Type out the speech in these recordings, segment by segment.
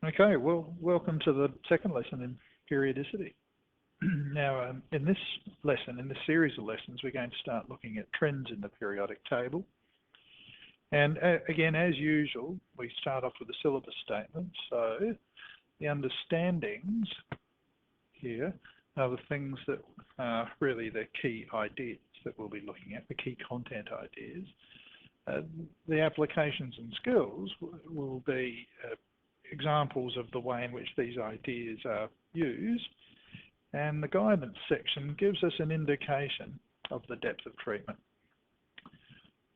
Okay, well, welcome to the second lesson in periodicity. Now, in this lesson, in this series of lessons, we're going to start looking at trends in the periodic table. And again, as usual, we start off with a syllabus statement. So the understandings here are the things that are really the key ideas that we'll be looking at, the key content ideas. The applications and skills will be examples of the way in which these ideas are used, and the guidance section gives us an indication of the depth of treatment.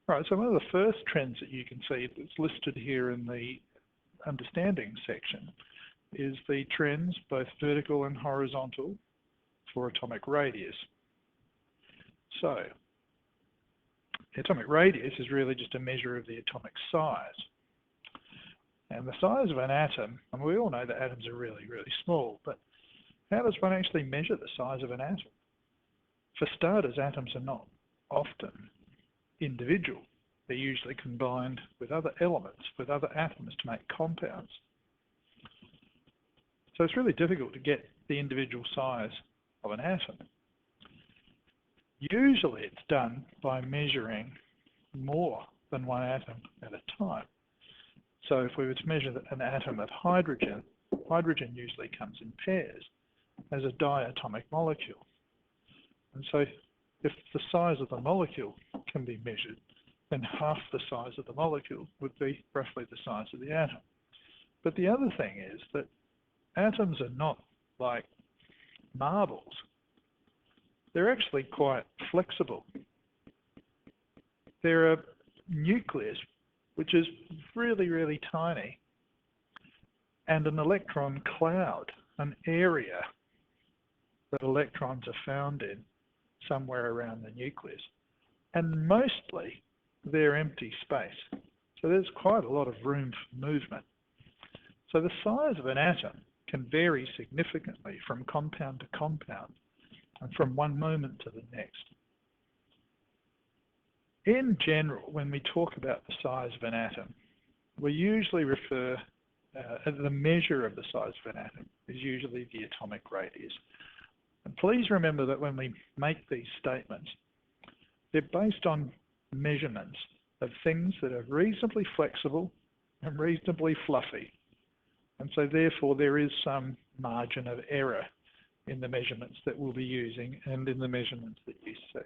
Right, so one of the first trends that you can see that's listed here in the understanding section is the trends, both vertical and horizontal, for atomic radius. So, the atomic radius is really just a measure of the atomic size. And the size of an atom, and we all know that atoms are really, really small, but how does one actually measure the size of an atom? For starters, atoms are not often individual. They're usually combined with other elements, with other atoms to make compounds. So it's really difficult to get the individual size of an atom. Usually it's done by measuring more than one atom at a time. So if we were to measure an atom of hydrogen, hydrogen usually comes in pairs as a diatomic molecule. And so if the size of the molecule can be measured, then half the size of the molecule would be roughly the size of the atom. But the other thing is that atoms are not like marbles. They're actually quite flexible. They're a nucleus, which is really, really tiny, and an electron cloud, an area that electrons are found in somewhere around the nucleus. And mostly they're empty space. So there's quite a lot of room for movement. So the size of an atom can vary significantly from compound to compound and from one moment to the next. In general, when we talk about the size of an atom, we usually refer, the measure of the size of an atom is usually the atomic radius. And please remember that when we make these statements, they're based on measurements of things that are reasonably flexible and reasonably fluffy. And so therefore there is some margin of error in the measurements that we'll be using and in the measurements that you see.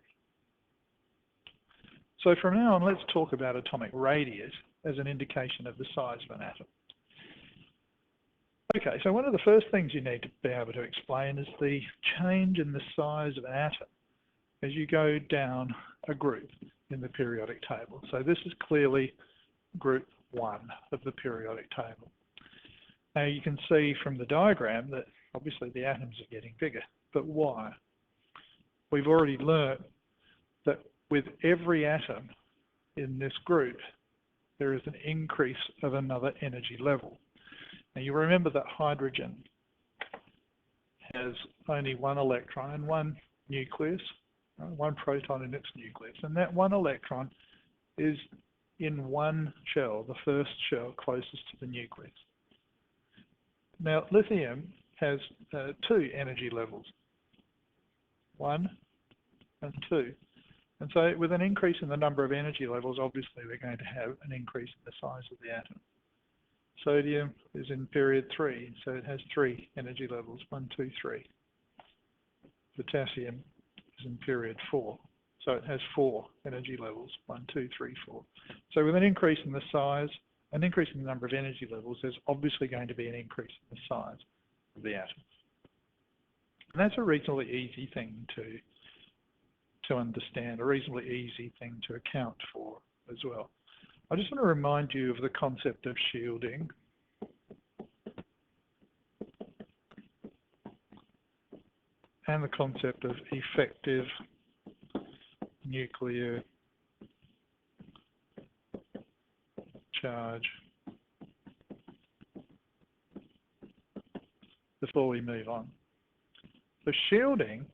So from now on, let's talk about atomic radius as an indication of the size of an atom. Okay, so one of the first things you need to be able to explain is the change in the size of an atom as you go down a group in the periodic table. So this is clearly group 1 of the periodic table. Now you can see from the diagram that obviously the atoms are getting bigger, but why? We've already learned that with every atom in this group, there is an increase of another energy level. Now you remember that hydrogen has only one electron and one nucleus, one proton in its nucleus, and that one electron is in one shell, the first shell closest to the nucleus. Now lithium has 2 energy levels, 1 and 2. And so with an increase in the number of energy levels, obviously we're going to have an increase in the size of the atom. Sodium is in period 3, so it has 3 energy levels, 1, 2, 3. Potassium is in period 4, so it has 4 energy levels, 1, 2, 3, 4. So with an increase in the size, an increase in the number of energy levels, there's obviously going to be an increase in the size of the atom. And that's a reasonably easy thing to understand, a reasonably easy thing to account for as well. I just want to remind you of the concept of shielding. And the concept of effective nuclear charge before we move on. So shielding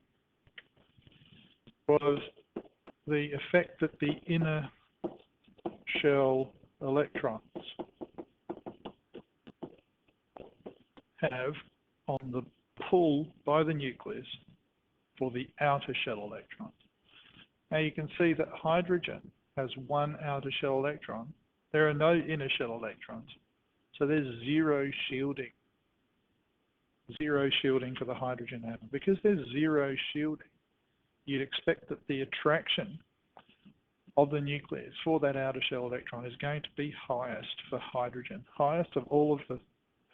was the effect that the inner shell electrons have on the pull by the nucleus for the outer shell electrons. Now you can see that hydrogen has one outer shell electron. There are no inner shell electrons. So there's zero shielding for the hydrogen atom. Because there's zero shielding, you'd expect that the attraction of the nucleus for that outer shell electron is going to be highest for hydrogen, highest of all of the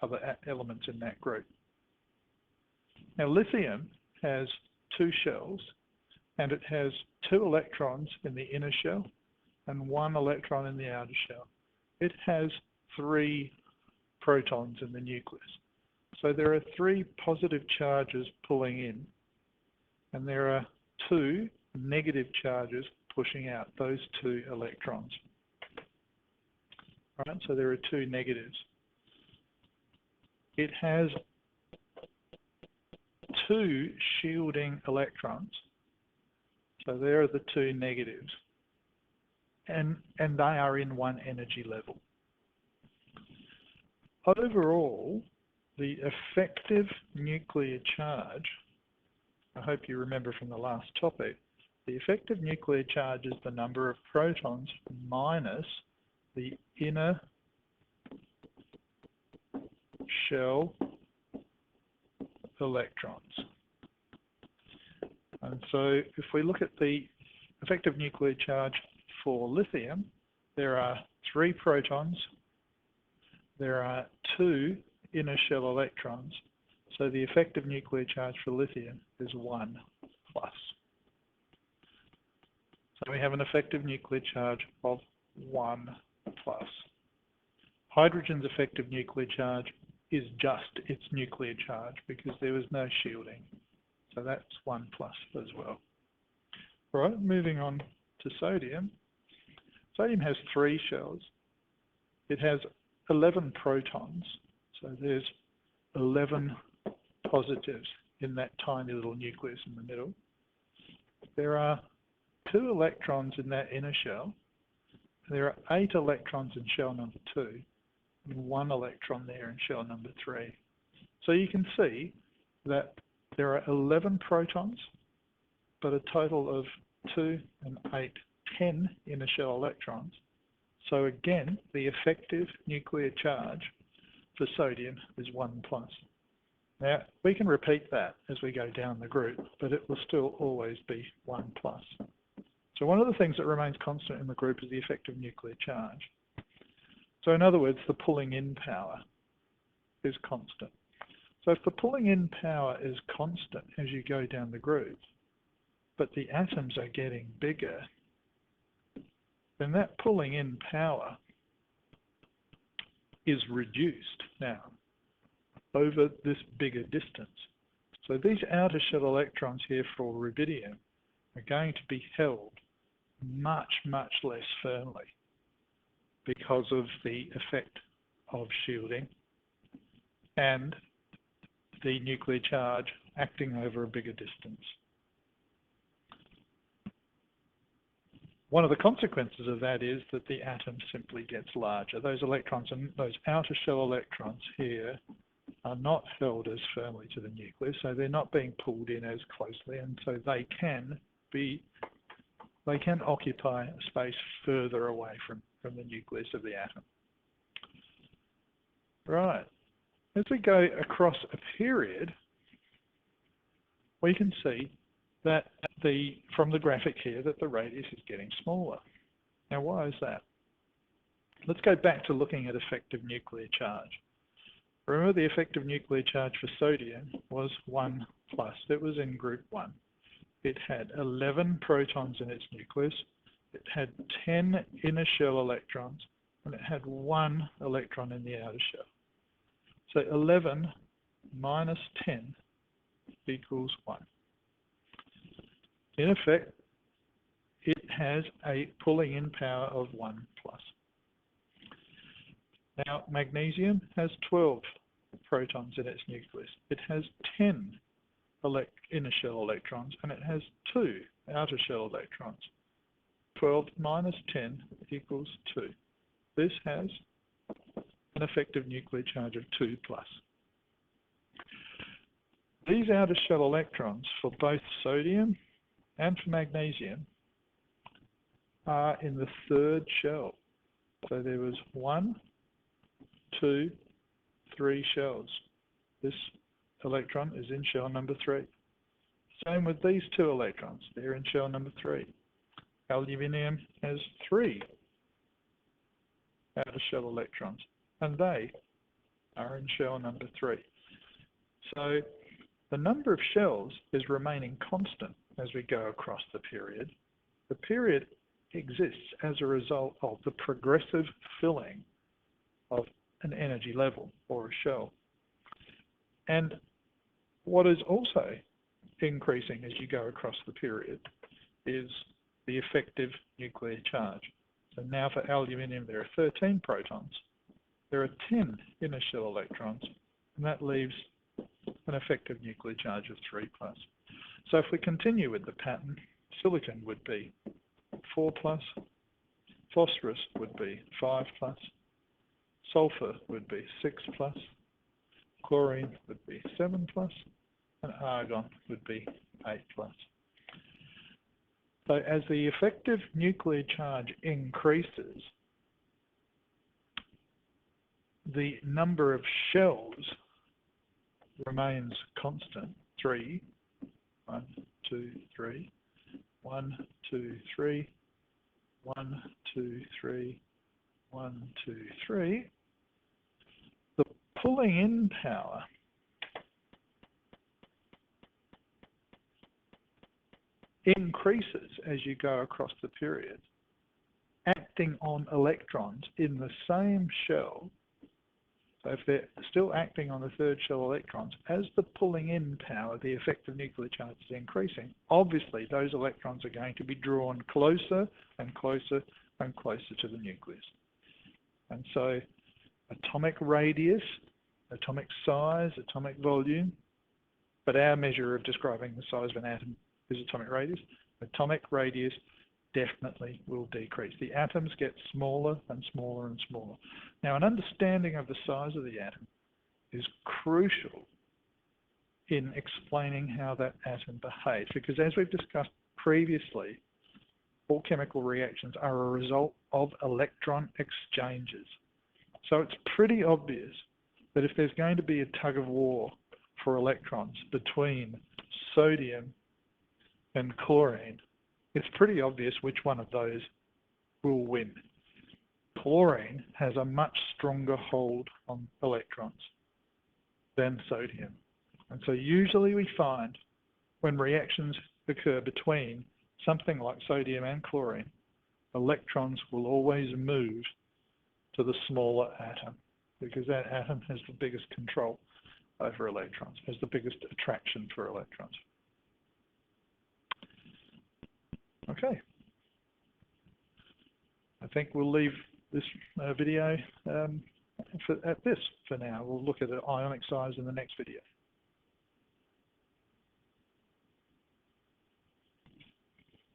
other elements in that group. Now lithium has two shells, and it has two electrons in the inner shell and one electron in the outer shell. It has three protons in the nucleus. So there are three positive charges pulling in, and there are two negative charges pushing out, those two electrons. Right, so there are two negatives. It has two shielding electrons. So there are the two negatives. And they are in one energy level. Overall, the effective nuclear charge, I hope you remember from the last topic, the effective nuclear charge is the number of protons minus the inner shell electrons. And so if we look at the effective nuclear charge for lithium, there are three protons, there are two inner shell electrons, so the effective nuclear charge for lithium is 1+. So we have an effective nuclear charge of 1+. Hydrogen's effective nuclear charge is just its nuclear charge because there was no shielding. So that's 1+ as well. All right, moving on to sodium. Sodium has three shells. It has 11 protons. So there's 11 positives in that tiny little nucleus in the middle. There are 2 electrons in that inner shell. There are 8 electrons in shell number 2 and 1 electron there in shell number 3. So you can see that there are 11 protons, but a total of 2 and 8, 10 inner shell electrons. So again, the effective nuclear charge for sodium is 1+. Now, we can repeat that as we go down the group, but it will still always be 1+. So one of the things that remains constant in the group is the effective nuclear charge. So in other words, the pulling in power is constant. So if the pulling in power is constant as you go down the group, but the atoms are getting bigger, then that pulling in power is reduced now over this bigger distance. So these outer shell electrons here for rubidium are going to be held much, much less firmly because of the effect of shielding and the nuclear charge acting over a bigger distance. One of the consequences of that is that the atom simply gets larger. Those electrons and those outer shell electrons here are not held as firmly to the nucleus, so they're not being pulled in as closely, and so they can occupy a space further away from the nucleus of the atom. Right. As we go across a period, we can see that from the graphic here that the radius is getting smaller. Now, why is that? Let's go back to looking at effective nuclear charge. Remember, the effective nuclear charge for sodium was 1+. It was in group 1. It had 11 protons in its nucleus. It had 10 inner shell electrons, and it had 1 electron in the outer shell. So 11 minus 10 equals 1. In effect, it has a pulling in power of 1+. Now, magnesium has 12 protons in its nucleus. It has 10 inner shell electrons, and it has 2 outer shell electrons. 12 minus 10 equals 2. This has an effective nuclear charge of 2+. these outer shell electrons for both sodium and for magnesium are in the third shell. So there was 1, 2, 3 shells. This electron is in shell number 3. Same with these 2 electrons. They're in shell number 3. Aluminium has 3 outer shell electrons, and they are in shell number 3. So the number of shells is remaining constant as we go across the period. The period exists as a result of the progressive filling of an energy level or a shell. And what is also increasing as you go across the period is the effective nuclear charge. So now for aluminium there are 13 protons, there are 10 inner shell electrons, and that leaves an effective nuclear charge of 3+. So if we continue with the pattern, silicon would be 4+, phosphorus would be 5+, sulfur would be 6+, chlorine would be 7+, and argon would be 8+. So as the effective nuclear charge increases, the number of shells remains constant. 3, 1, 2, 3, 1, 2, 3, 1, 2, 3, 1, 2, 3. The pulling in power increases as you go across the period, acting on electrons in the same shell. So if they're still acting on the third shell electrons, as the pulling in power, the effective nuclear charge is increasing, obviously those electrons are going to be drawn closer and closer and closer to the nucleus. And so atomic radius, atomic size, atomic volume, but our measure of describing the size of an atom is atomic radius. Atomic radius definitely will decrease. The atoms get smaller and smaller and smaller. Now, an understanding of the size of the atom is crucial in explaining how that atom behaves, because as we've discussed previously, all chemical reactions are a result of electron exchanges. So it's pretty obvious that if there's going to be a tug of war for electrons between sodium and chlorine, it's pretty obvious which one of those will win. Chlorine has a much stronger hold on electrons than sodium. And so usually we find when reactions occur between something like sodium and chlorine, electrons will always move to the smaller atom, because that atom has the biggest control over electrons, has the biggest attraction for electrons. Okay. I think we'll leave this video at this for now. We'll look at the ionic size in the next video.